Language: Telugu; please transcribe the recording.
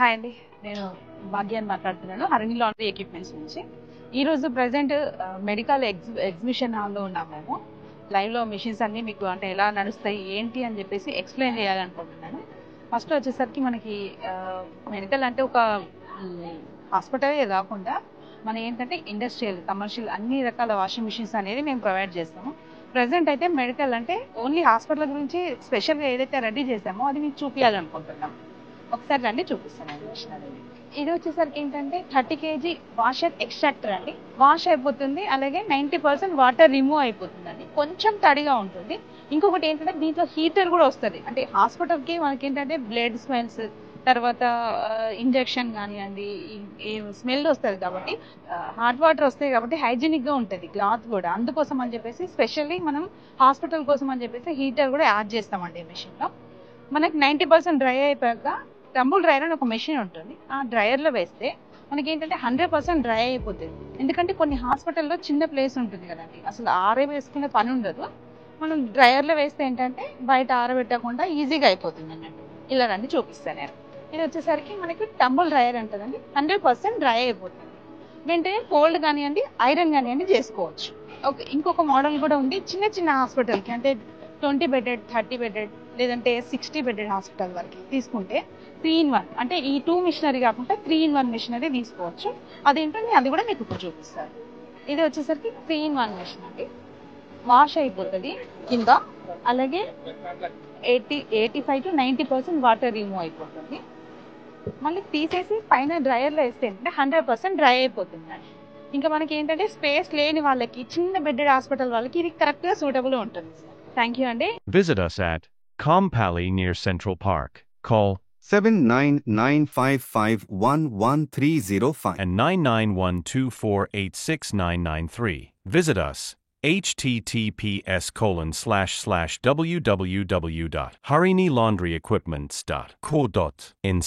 హాయ్ అండి, నేను భాగ్యాన్ని మాట్లాడుతున్నాను హరిణి లాండ్రీ ఎక్విప్మెంట్స్ నుంచి. ఈరోజు ప్రజెంట్ మెడికల్ ఎగ్జిబిషన్ హాల్లో ఉన్నాము. మేము లైవ్లో మిషన్స్ అన్నీ మీకు అంటే ఎలా నడుస్తాయి ఏంటి అని చెప్పేసి ఎక్స్ప్లెయిన్ చేయాలనుకుంటున్నాను. ఫస్ట్ వచ్చేసరికి మనకి మెడికల్ అంటే ఒక హాస్పిటలే కాకుండా మన ఏంటంటే ఇండస్ట్రియల్, కమర్షియల్ అన్ని రకాల వాషింగ్ మిషన్స్ అనేది మేము ప్రొవైడ్ చేస్తాము. ప్రజెంట్ అయితే మెడికల్ అంటే ఓన్లీ హాస్పిటల్ గురించి స్పెషల్గా ఏదైతే రెడీ చేసామో అది మీకు చూపించాలనుకుంటున్నాం. ఒకసారి రండి, చూపిస్తాను మిషన్ అనేది. ఇది వచ్చేసరికి ఏంటంటే 30 kg వాషర్ ఎక్స్ట్రాక్టర్ అండి. వాష్ అయిపోతుంది, అలాగే 90% వాటర్ రిమూవ్ అయిపోతుందండి. కొంచెం తడిగా ఉంటుంది. ఇంకొకటి ఏంటంటే దీంట్లో హీటర్ కూడా వస్తుంది. అంటే హాస్పిటల్కి మనకి ఏంటంటే బ్లడ్ స్మెల్స్, తర్వాత ఇంజెక్షన్ కానివ్వండి, స్మెల్ వస్తుంది కాబట్టి హాట్ వాటర్ వస్తాయి కాబట్టి హైజీనిక్గా ఉంటుంది క్లాత్ కూడా. అందుకోసం అని చెప్పేసి స్పెషల్లీ మనం హాస్పిటల్ కోసం అని చెప్పేసి హీటర్ కూడా యాడ్ చేస్తామండి ఈ మెషిన్లో. మనకి 90% డ్రై అయిపోయాక టంబుల్ డ్రైయర్ అని ఒక మెషిన్ ఉంటుంది. ఆ డ్రైయర్లో వేస్తే మనకి ఏంటంటే 100% డ్రై అయిపోతుంది. ఎందుకంటే కొన్ని హాస్పిటల్లో చిన్న ప్లేస్ ఉంటుంది కదండి, అసలు వేసుకునే పని ఉండదు. మనం డ్రైయర్లో వేస్తే ఏంటంటే బయట ఆరబెట్టకుండా ఈజీగా అయిపోతుంది అన్నట్టు. ఇలా రండి చూపిస్తాను నేను. ఇది వచ్చేసరికి మనకి టంబుల్ డ్రైయర్ ఉంటుందండి. 100% డ్రై అయిపోతుంది. వెంటనే కోల్డ్ కానివ్వండి, ఐరన్ కానివ్వండి చేసుకోవచ్చు. ఓకే, ఇంకొక మోడల్ కూడా ఉంది. చిన్న చిన్న హాస్పిటల్కి అంటే 20 bedded, 30 bedded లేదంటే 60 bedded హాస్పిటల్ వరకు తీసుకుంటే 3-in-1 అంటే ఈ 2 మిషనరీ కాకుండా 3-in-1 మిషనరీ తీసుకోవచ్చు. అదేంటంటే అది కూడా మీకు ఇప్పుడు చూపిస్తారు. ఇది వచ్చేసరికి 3-in-1 మిషన్ అండి. వాష్ అయిపోతుంది కింద, అలాగే 85 to 90% వాటర్ రిమూవ్ అయిపోతుంది. మళ్ళీ తీసేసి పైన డ్రైయర్లో వేస్తే ఏంటంటే 100% డ్రై అయిపోతుంది. ఇంకా మనకి ఏంటంటే స్పేస్ లేని వాళ్ళకి, చిన్న బెడ్డెడ్ హాస్పిటల్ వాళ్ళకి ఇది కరెక్ట్గా సూటబుల్ ఉంటుంది. థ్యాంక్ యూ అండి. Visit us at Kompally near Central Park. Call 7995511305 and 9912486993. Visit us https://www.harinilaundryequipments.co.in/